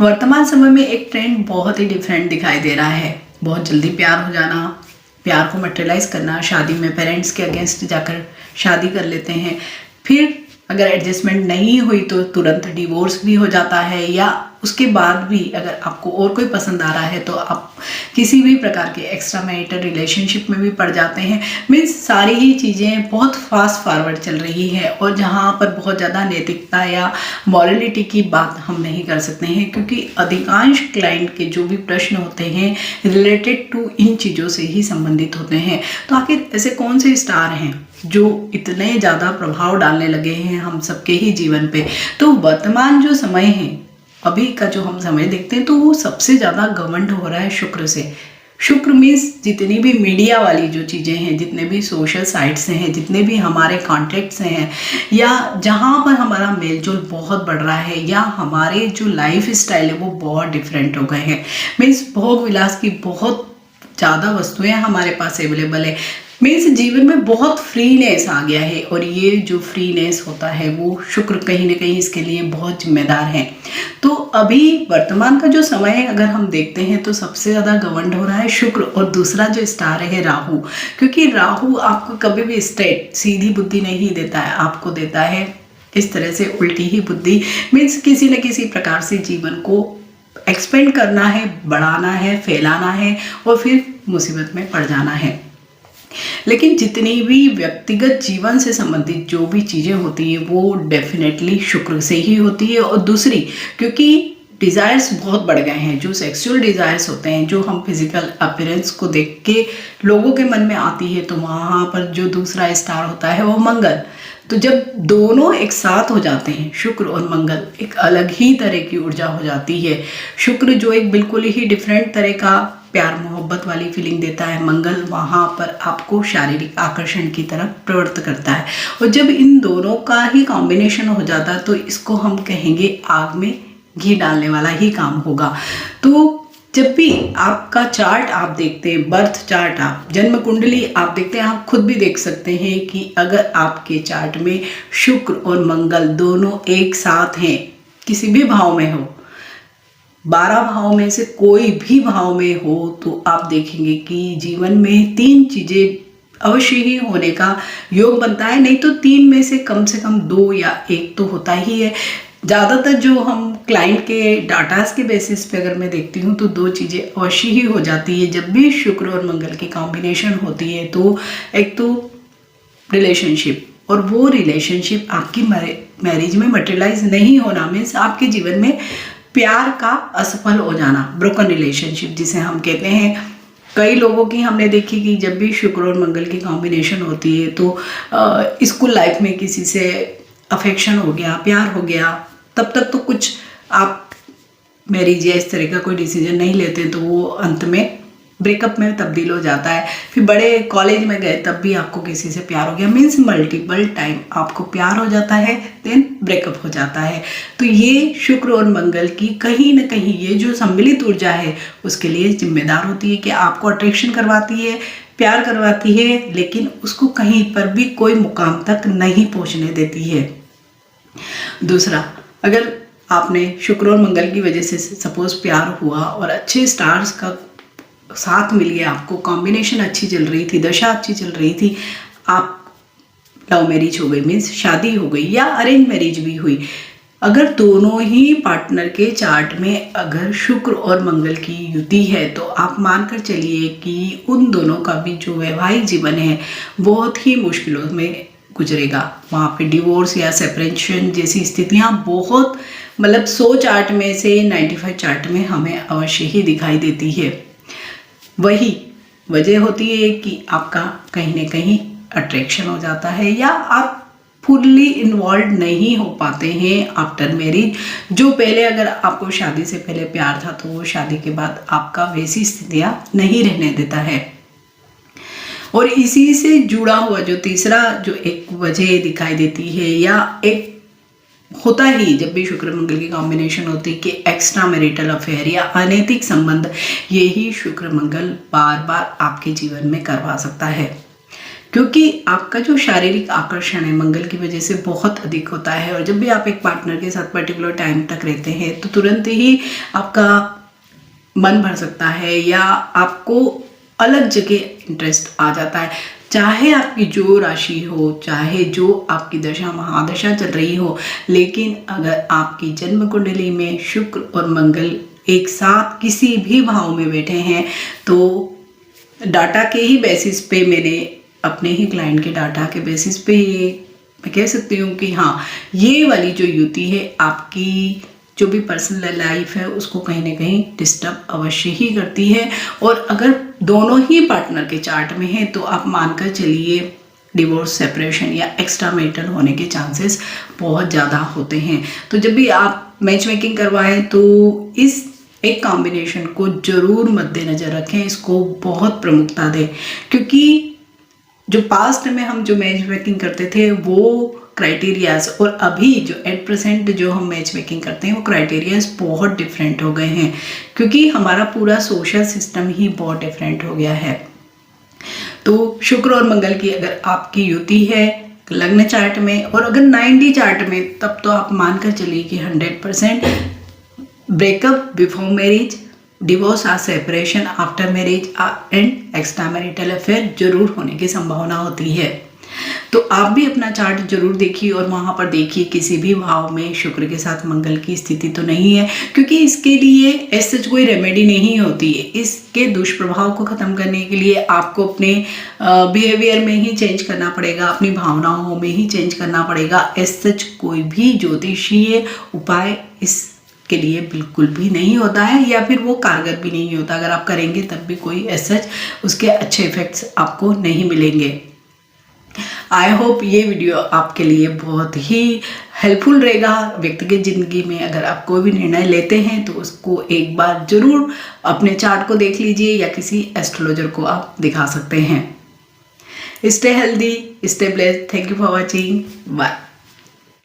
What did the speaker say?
वर्तमान समय में एक ट्रेंड बहुत ही डिफरेंट दिखाई दे रहा है। बहुत जल्दी प्यार हो जाना, प्यार को मटेरियलाइज करना, शादी में पेरेंट्स के अगेंस्ट जाकर शादी कर लेते हैं, फिर अगर एडजस्टमेंट नहीं हुई तो तुरंत डिवोर्स भी हो जाता है, या उसके बाद भी अगर आपको और कोई पसंद आ रहा है तो आप किसी भी प्रकार के एक्स्ट्रा मैरिटल रिलेशनशिप में भी पड़ जाते हैं। मीन्स सारी ही चीज़ें बहुत फास्ट फॉरवर्ड चल रही है, और जहाँ पर बहुत ज़्यादा नैतिकता या मॉरलिटी की बात हम नहीं कर सकते हैं, क्योंकि अधिकांश क्लाइंट के जो भी प्रश्न होते हैं रिलेटेड टू इन चीज़ों से ही संबंधित होते हैं। तो आखिर ऐसे कौन से स्टार हैं जो इतने ज़्यादा प्रभाव डालने लगे हैं हम सबके ही जीवन पे? तो वर्तमान जो समय है, अभी का जो हम समय देखते हैं, तो वो सबसे ज़्यादा घमंड हो रहा है शुक्र से। शुक्र मीन्स जितनी भी मीडिया वाली जो चीज़ें हैं, जितने भी सोशल साइट्स हैं, जितने भी हमारे कॉन्टेक्ट्स हैं, या जहाँ पर हमारा मेलजोल बहुत बढ़ रहा है, या हमारे जो लाइफ स्टाइल है वो बहुत डिफरेंट हो गए हैं। मीन्स भोग विलास की बहुत ज़्यादा वस्तुएं हमारे पास अवेलेबल है। मीन्स जीवन में बहुत फ्रीनेस आ गया है, और ये जो फ्रीनेस होता है वो शुक्र कहीं ना कहीं इसके लिए बहुत जिम्मेदार है। तो अभी वर्तमान का जो समय है अगर हम देखते हैं तो सबसे ज़्यादा घमंड हो रहा है शुक्र, और दूसरा जो स्टार है राहु। क्योंकि राहु आपको कभी भी स्ट्रेट सीधी बुद्धि नहीं देता है, आपको देता है इस तरह से उल्टी ही बुद्धि। मीन्स किसी न किसी प्रकार से जीवन को एक्सपेंड करना है, बढ़ाना है, फैलाना है, और फिर मुसीबत में पड़ जाना है। लेकिन जितनी भी व्यक्तिगत जीवन से संबंधित जो भी चीज़ें होती हैं वो डेफिनेटली शुक्र से ही होती है। और दूसरी, क्योंकि डिज़ायर्स बहुत बढ़ गए हैं, जो सेक्सुअल डिज़ायर्स होते हैं, जो हम फिजिकल अपीयरेंस को देख के लोगों के मन में आती है, तो वहाँ पर जो दूसरा स्टार होता है वो मंगल। तो जब दोनों एक साथ हो जाते हैं, शुक्र और मंगल, एक अलग ही तरह की ऊर्जा हो जाती है। शुक्र जो एक बिल्कुल ही डिफरेंट तरह का प्यार मोहब्बत वाली फीलिंग देता है, मंगल वहाँ पर आपको शारीरिक आकर्षण की तरफ प्रवृत्त करता है। और जब इन दोनों का ही कॉम्बिनेशन हो जाता है तो इसको हम कहेंगे आग में घी डालने वाला ही काम होगा। तो जब भी आपका चार्ट आप देखते हैं, बर्थ चार्ट, आप जन्म कुंडली आप देखते हैं, आप खुद भी देख सकते हैं कि अगर आपके चार्ट में शुक्र और मंगल दोनों एक साथ हैं, किसी भी भाव में हो, 12 भाव में से कोई भी भाव में हो, तो आप देखेंगे कि जीवन में 3 चीज़ें अवश्य ही होने का योग बनता है। नहीं तो 3 में से कम 2 या 1 तो होता ही है। ज़्यादातर जो हम क्लाइंट के डाटास के बेसिस पे अगर मैं देखती हूँ तो 2 चीज़ें अवश्य ही हो जाती है जब भी शुक्र और मंगल की कॉम्बिनेशन होती है। तो एक तो रिलेशनशिप, और वो रिलेशनशिप आपकी मैरिज में मटेरियलाइज नहीं होना, मीन्स आपके जीवन में प्यार का असफल हो जाना, ब्रोकन रिलेशनशिप जिसे हम कहते हैं। कई लोगों की हमने देखी कि जब भी शुक्र और मंगल की कॉम्बिनेशन होती है तो स्कूल लाइफ में किसी से अफेक्शन हो गया, प्यार हो गया, तब तक तो कुछ आप मैरिज या इस तरह का कोई डिसीजन नहीं लेते, तो वो अंत में ब्रेकअप में तब्दील हो जाता है। फिर बड़े कॉलेज में गए तब भी आपको किसी से प्यार हो गया, मीन्स मल्टीपल टाइम आपको प्यार हो जाता है, देन ब्रेकअप हो जाता है। तो ये शुक्र और मंगल की कहीं ना कहीं ये जो सम्मिलित ऊर्जा है उसके लिए जिम्मेदार होती है कि आपको अट्रैक्शन करवाती है, प्यार करवाती है, लेकिन उसको कहीं पर भी कोई मुकाम तक नहीं पहुँचने देती है। दूसरा, अगर आपने शुक्र और मंगल की वजह से सपोज प्यार हुआ और अच्छे स्टार्स का साथ मिल गया, आपको कॉम्बिनेशन अच्छी चल रही थी, दशा अच्छी चल रही थी, आप लव मैरिज हो गई, मीन्स शादी हो गई, या अरेंज मैरिज भी हुई, अगर दोनों ही पार्टनर के चार्ट में अगर शुक्र और मंगल की युति है तो आप मानकर चलिए कि उन दोनों का भी जो वैवाहिक जीवन है बहुत ही मुश्किलों में गुजरेगा। वहाँ पे डिवोर्स या सेपरेशन जैसी स्थितियाँ बहुत, मतलब 100 चार्ट में से 95 चार्ट में हमें अवश्य ही दिखाई देती है। वही वजह होती है कि आपका कहीं ना कहीं अट्रैक्शन हो जाता है, या आप फुल्ली इन्वॉल्व नहीं हो पाते हैं आफ्टर मैरिज। जो पहले अगर आपको शादी से पहले प्यार था तो वो शादी के बाद आपका वैसी स्थितियाँ नहीं रहने देता है। और इसी से जुड़ा हुआ जो तीसरा जो एक वजह दिखाई देती है, या एक होता ही जब भी शुक्र मंगल की कॉम्बिनेशन होती है कि एक्स्ट्रा मैरिटल अफेयर या अनैतिक संबंध, यही शुक्र मंगल बार बार आपके जीवन में करवा सकता है। क्योंकि आपका जो शारीरिक आकर्षण है मंगल की वजह से बहुत अधिक होता है। और जब भी आप एक पार्टनर के साथ पर्टिकुलर टाइम तक रहते हैं तो तुरंत ही आपका मन भर सकता है या आपको अलग जगह इंटरेस्ट आ जाता है। चाहे आपकी जो राशि हो, चाहे जो आपकी दशा महादशा चल रही हो, लेकिन अगर आपकी जन्म कुंडली में शुक्र और मंगल एक साथ किसी भी भाव में बैठे हैं तो डाटा के ही बेसिस पे, मैंने अपने ही क्लाइंट के डाटा के बेसिस पे ये मैं कह सकती हूँ कि हाँ, ये वाली जो युति है आपकी जो भी पर्सनल लाइफ है उसको कहीं ना कहीं डिस्टर्ब अवश्य ही करती है। और अगर दोनों ही पार्टनर के चार्ट में है तो आप मानकर चलिए डिवोर्स, सेपरेशन या एक्स्ट्रा मैरिटल होने के चांसेस बहुत ज़्यादा होते हैं। तो जब भी आप मैच मेकिंग करवाएं तो इस एक कॉम्बिनेशन को जरूर मद्देनजर रखें, इसको बहुत प्रमुखता दें, क्योंकि जो पास्ट में हम जो मैच मेकिंग करते थे वो क्राइटेरियाज और अभी जो एट प्रेजेंट जो हम मैच मेकिंग करते हैं वो क्राइटेरियाज बहुत डिफरेंट हो गए हैं, क्योंकि हमारा पूरा सोशल सिस्टम ही बहुत डिफरेंट हो गया है। तो शुक्र और मंगल की अगर आपकी युति है लग्न चार्ट में और अगर 9D चार्ट में, तब तो आप मानकर चलिए कि 100% ब्रेकअप बिफोर मैरिज, डिवोर्स और separation after marriage and extra marital affair जरूर होने की संभावना होती है। तो आप भी अपना चार्ट जरूर देखिए और वहाँ पर देखिए किसी भी भाव में शुक्र के साथ मंगल की स्थिति तो नहीं है, क्योंकि इसके लिए ऐसे कोई रेमेडी नहीं होती है। इसके दुष्प्रभाव को ख़त्म करने के लिए आपको अपने बिहेवियर में ही चेंज करना पड़ेगा, अपनी भावनाओं में ही चेंज करना पड़ेगा। ऐसे कोई भी ज्योतिषीय उपाय इस के लिए बिल्कुल भी नहीं होता है या फिर वो कारगर भी नहीं होता। अगर आप करेंगे तब भी कोई ऐसा उसके अच्छे इफेक्ट्स आपको नहीं मिलेंगे। आई होप ये वीडियो आपके लिए बहुत ही हेल्पफुल रहेगा व्यक्तिगत ज़िंदगी में। अगर आप कोई भी निर्णय लेते हैं तो उसको एक बार ज़रूर अपने चार्ट को देख लीजिए या किसी एस्ट्रोलॉजर को आप दिखा सकते हैं। Stay healthy, stay blessed. Thank you for watching. Bye.